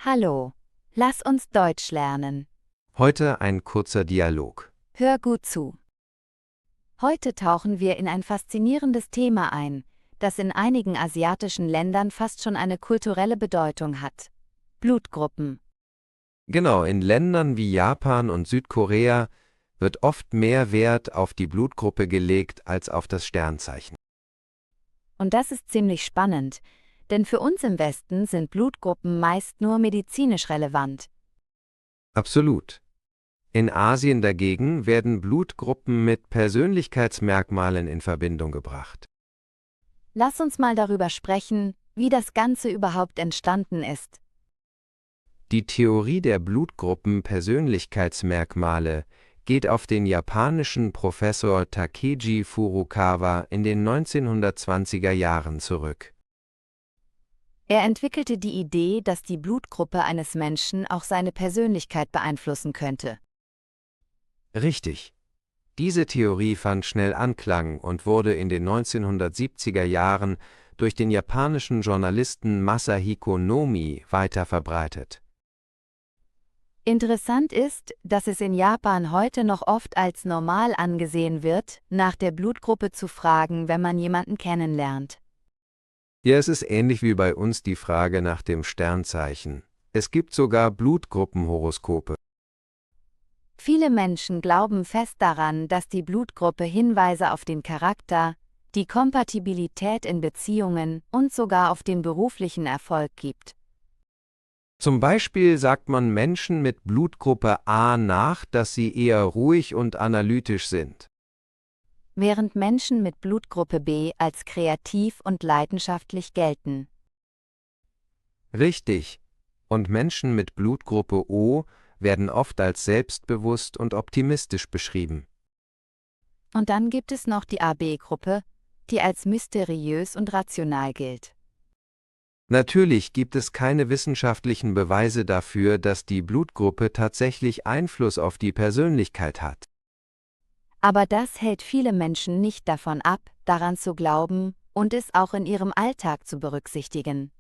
Hallo, lass uns Deutsch lernen. Heute ein kurzer Dialog. Hör gut zu. Heute tauchen wir in ein faszinierendes Thema ein, das in einigen asiatischen Ländern fast schon eine kulturelle Bedeutung hat. Blutgruppen. Genau, in Ländern wie Japan und Südkorea wird oft mehr Wert auf die Blutgruppe gelegt als auf das Sternzeichen. Und das ist ziemlich spannend, denn für uns im Westen sind Blutgruppen meist nur medizinisch relevant. Absolut. In Asien dagegen werden Blutgruppen mit Persönlichkeitsmerkmalen in Verbindung gebracht. Lass uns mal darüber sprechen, wie das Ganze überhaupt entstanden ist. Die Theorie der Blutgruppen-Persönlichkeitsmerkmale geht auf den japanischen Professor Takeji Furukawa in den 1920er Jahren zurück. Er entwickelte die Idee, dass die Blutgruppe eines Menschen auch seine Persönlichkeit beeinflussen könnte. Richtig. Diese Theorie fand schnell Anklang und wurde in den 1970er Jahren durch den japanischen Journalisten Masahiko Nomi weiter verbreitet. Interessant ist, dass es in Japan heute noch oft als normal angesehen wird, nach der Blutgruppe zu fragen, wenn man jemanden kennenlernt. Ja, es ist ähnlich wie bei uns die Frage nach dem Sternzeichen. Es gibt sogar Blutgruppenhoroskope. Viele Menschen glauben fest daran, dass die Blutgruppe Hinweise auf den Charakter, die Kompatibilität in Beziehungen und sogar auf den beruflichen Erfolg gibt. Zum Beispiel sagt man Menschen mit Blutgruppe A nach, dass sie eher ruhig und analytisch sind. Während Menschen mit Blutgruppe B als kreativ und leidenschaftlich gelten. Richtig. Und Menschen mit Blutgruppe O werden oft als selbstbewusst und optimistisch beschrieben. Und dann gibt es noch die AB-Gruppe, die als mysteriös und rational gilt. Natürlich gibt es keine wissenschaftlichen Beweise dafür, dass die Blutgruppe tatsächlich Einfluss auf die Persönlichkeit hat. Aber das hält viele Menschen nicht davon ab, daran zu glauben und es auch in ihrem Alltag zu berücksichtigen.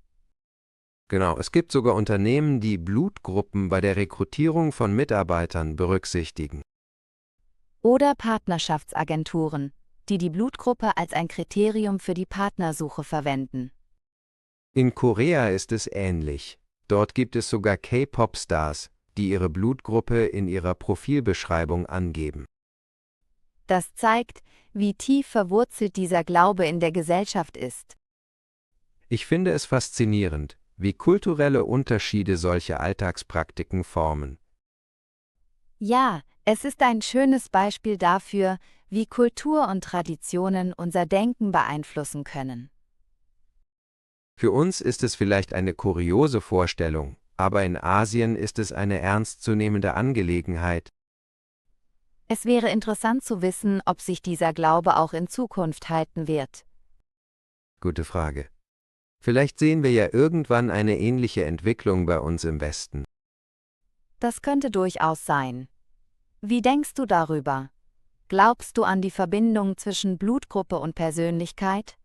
Genau, es gibt sogar Unternehmen, die Blutgruppen bei der Rekrutierung von Mitarbeitern berücksichtigen. Oder Partnerschaftsagenturen, die die Blutgruppe als ein Kriterium für die Partnersuche verwenden. In Korea ist es ähnlich. Dort gibt es sogar K-Pop-Stars, die ihre Blutgruppe in ihrer Profilbeschreibung angeben. Das zeigt, wie tief verwurzelt dieser Glaube in der Gesellschaft ist. Ich finde es faszinierend, wie kulturelle Unterschiede solche Alltagspraktiken formen. Ja, es ist ein schönes Beispiel dafür, wie Kultur und Traditionen unser Denken beeinflussen können. Für uns ist es vielleicht eine kuriose Vorstellung, aber in Asien ist es eine ernstzunehmende Angelegenheit. Es wäre interessant zu wissen, ob sich dieser Glaube auch in Zukunft halten wird. Gute Frage. Vielleicht sehen wir ja irgendwann eine ähnliche Entwicklung bei uns im Westen. Das könnte durchaus sein. Wie denkst du darüber? Glaubst du an die Verbindung zwischen Blutgruppe und Persönlichkeit?